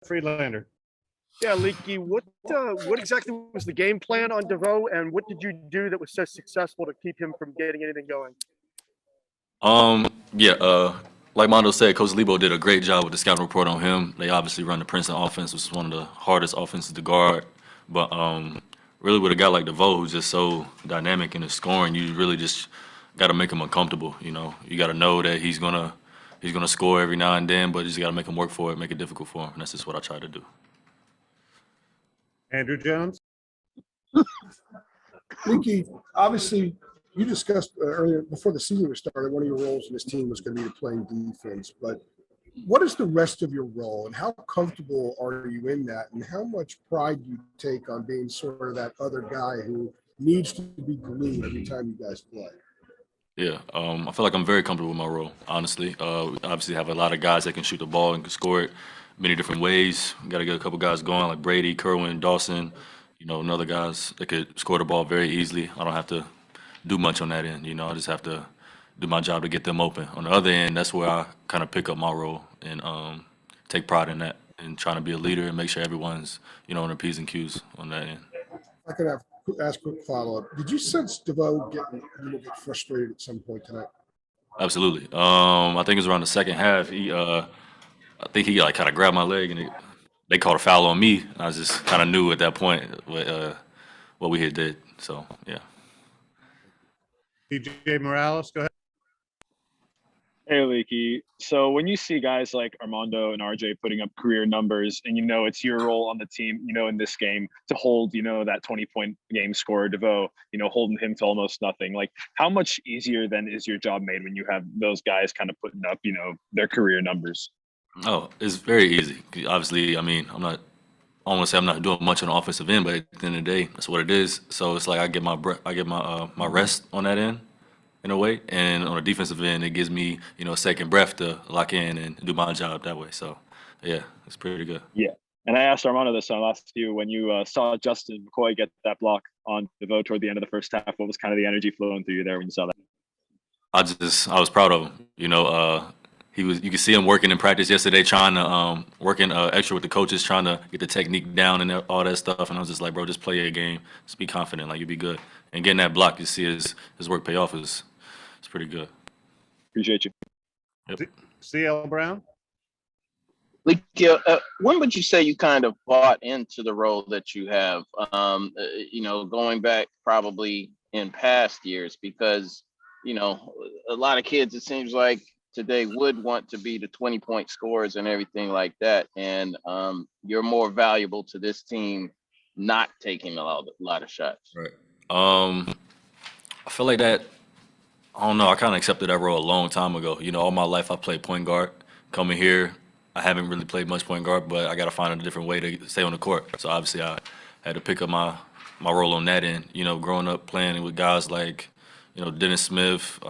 Friedlander. Yeah, Leaky, what exactly was the game plan on DeVoe, and what did you do that was so successful to keep him from getting anything going? Yeah, like Mondo said, Coach Lebo did a great job with the scouting report on him. They obviously run the Princeton offense, which is one of the hardest offenses to guard. But really, with a guy like DeVoe, who's just so dynamic in his scoring, you really just got to make him uncomfortable. You know, you got to know that he's gonna score every now and then, but you just got to make him work for it, make it difficult for him. And that's just what I try to do. Andrew Jones. Leaky, obviously, you discussed earlier before the season was started, one of your roles in this team was going to be to playing defense. But what is the rest of your role, and how comfortable are you in that? And how much pride do you take on being sort of that other guy who needs to be glued every time you guys play? Yeah, I feel like I'm very comfortable with my role, honestly. We obviously have a lot of guys that can shoot the ball and can score it many different ways. Got to get a couple guys going like Brady, Kerwin, Dawson, and other guys that could score the ball very easily. I don't have to do much on that end, I just have to do my job to get them open. On the other end, that's where I kind of pick up my role and take pride in that and trying to be a leader and make sure everyone's, on their P's and Q's on that end. I could ask a quick follow-up. Did you sense DeVoe getting a little bit frustrated at some point tonight? Absolutely. I think it was around the second half. I think he like kind of grabbed my leg and they called a foul on me. I just kind of knew at that point what we had did. So yeah. DJ Morales, go ahead. Hey, Leaky. So when you see guys like Armando and RJ putting up career numbers and it's your role on the team, in this game to hold, that 20-point game scorer, DeVoe, holding him to almost nothing. Like, how much easier then is your job made when you have those guys kind of putting up, their career numbers? Oh, it's very easy. Obviously, I mean, I want to say I'm not doing much on the offensive end, but at the end of the day, that's what it is. So it's like I get my rest on that end, in a way, and on the defensive end, it gives me a second breath to lock in and do my job that way. So yeah, it's pretty good. Yeah, and I asked Armando this on last few when you saw Justin McCoy get that block on DeVoe toward the end of the first half. What was kind of the energy flowing through you there when you saw that? I was proud of him. You could see him working in practice yesterday, trying to working extra with the coaches, trying to get the technique down and all that stuff. And I was just like, bro, just play your game, just be confident, like you'll be good. And getting that block, you see his work pay off is pretty good. Appreciate you. Yep. CL Brown. Leaky, when would you say you kind of bought into the role that you have? Going back probably in past years, because a lot of kids, it seems like today would want to be the 20-point scorers and everything like that. And you're more valuable to this team not taking a lot of shots. Right. I feel like that. I don't know. I kind of accepted that role a long time ago. All my life I played point guard. Coming here, I haven't really played much point guard, but I got to find a different way to stay on the court. So obviously, I had to pick up my role on that end. Growing up playing with guys like, Dennis Smith,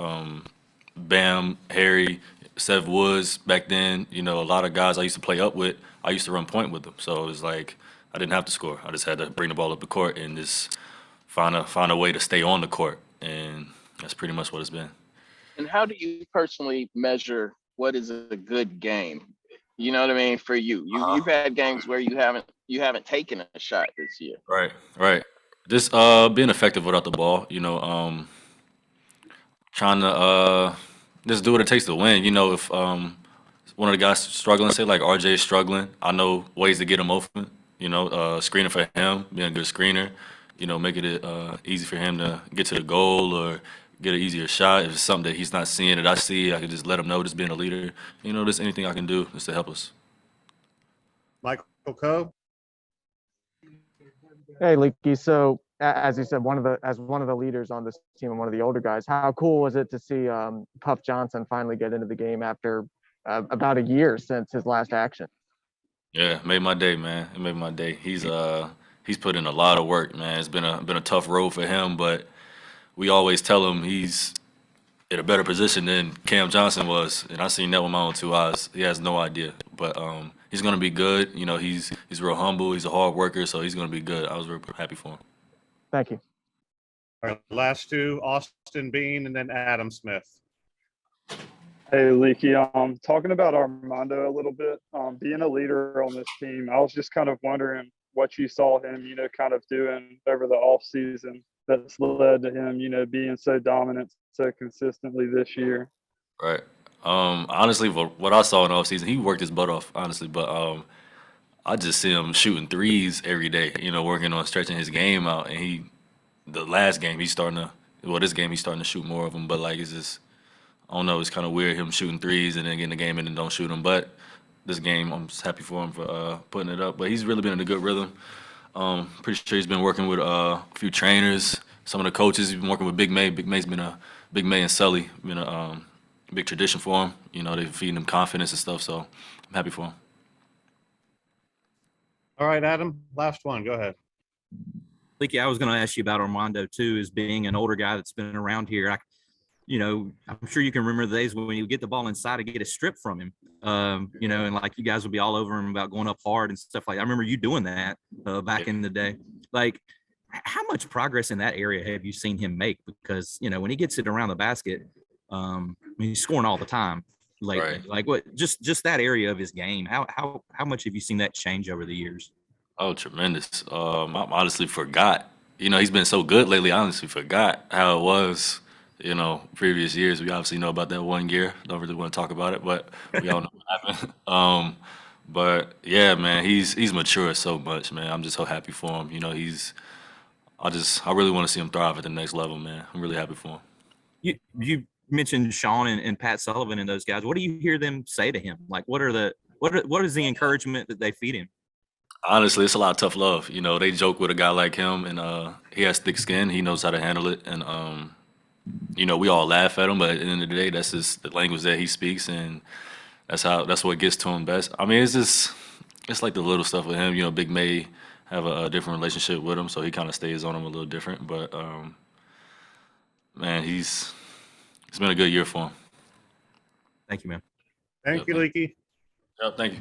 Bam, Harry, Seth Woods back then. A lot of guys I used to play up with. I used to run point with them. So it was like I didn't have to score. I just had to bring the ball up the court and just find a way to stay on the court. And that's pretty much what it's been. And how do you personally measure what is a good game? You know what I mean? For you, you've had games where you haven't taken a shot this year. Right. Just being effective without the ball. Trying to just do what it takes to win. If one of the guys struggling, say like RJ is struggling, I know ways to get him open. Screening for him, being a good screener. Making it easy for him to get to the goal or get an easier shot. If it's something that he's not seeing that I see, I can just let him know, just being a leader. Just anything I can do just to help us. Michael Coe. Hey, Leaky. So as you said, one of the leaders on this team and one of the older guys, how cool was it to see Puff Johnson finally get into the game after about a year since his last action? Yeah, it made my day, man. It made my day. He's put in a lot of work, man. It's been a tough road for him, but we always tell him he's in a better position than Cam Johnson was, and I seen that with my own two eyes. He has no idea, but he's gonna be good. He's real humble. He's a hard worker, so he's gonna be good. I was real happy for him. Thank you. All right, last two, Austin Bean and then Adam Smith. Hey, Leaky. Talking about Armando a little bit, being a leader on this team, I was just kind of wondering what you saw him, kind of doing over the off season that's led to him, being so dominant so consistently this year. Right. Honestly, what I saw in the offseason, he worked his butt off, honestly. But I just see him shooting threes every day. Working on stretching his game out. And the last game, he's starting to. Well, this game, he's starting to shoot more of them. But like, it's just, I don't know. It's kind of weird him shooting threes and then getting the game and then don't shoot them. But this game, I'm just happy for him for putting it up. But he's really been in a good rhythm. Pretty sure he's been working with a few trainers, some of the coaches. He's been working with Big May. Big May and Sully been a big tradition for him. They're feeding him confidence and stuff. So I'm happy for him. All right, Adam, last one. Go ahead. Leaky, I was going to ask you about Armando too, as being an older guy that's been around here. I'm sure you can remember the days when you get the ball inside and get a strip from him, and like you guys would be all over him about going up hard and stuff like that. I remember you doing that back in the day. Like, how much progress in that area have you seen him make? Because, when he gets it around the basket, he's scoring all the time lately. Right. Like, what, just that area of his game, how much have you seen that change over the years? Oh, tremendous. I honestly forgot. He's been so good lately. I honestly forgot how it was. Previous years. We obviously know about that one year. Don't really want to talk about it, but we all know what happened. But yeah, man, he's matured so much, man. I'm just so happy for him. I really want to see him thrive at the next level, man. I'm really happy for him. You mentioned Sean and Pat Sullivan and those guys. What do you hear them say to him? Like, what is the encouragement that they feed him? Honestly, it's a lot of tough love. They joke with a guy like him, and he has thick skin. He knows how to handle it, and we all laugh at him, but at the end of the day, that's just the language that he speaks, and that's what gets to him best. I mean, it's like the little stuff with him. Big May have a different relationship with him, so he kind of stays on him a little different. But man, it's been a good year for him. Thank you, man. Thank you, Leaky. Yeah, thank you.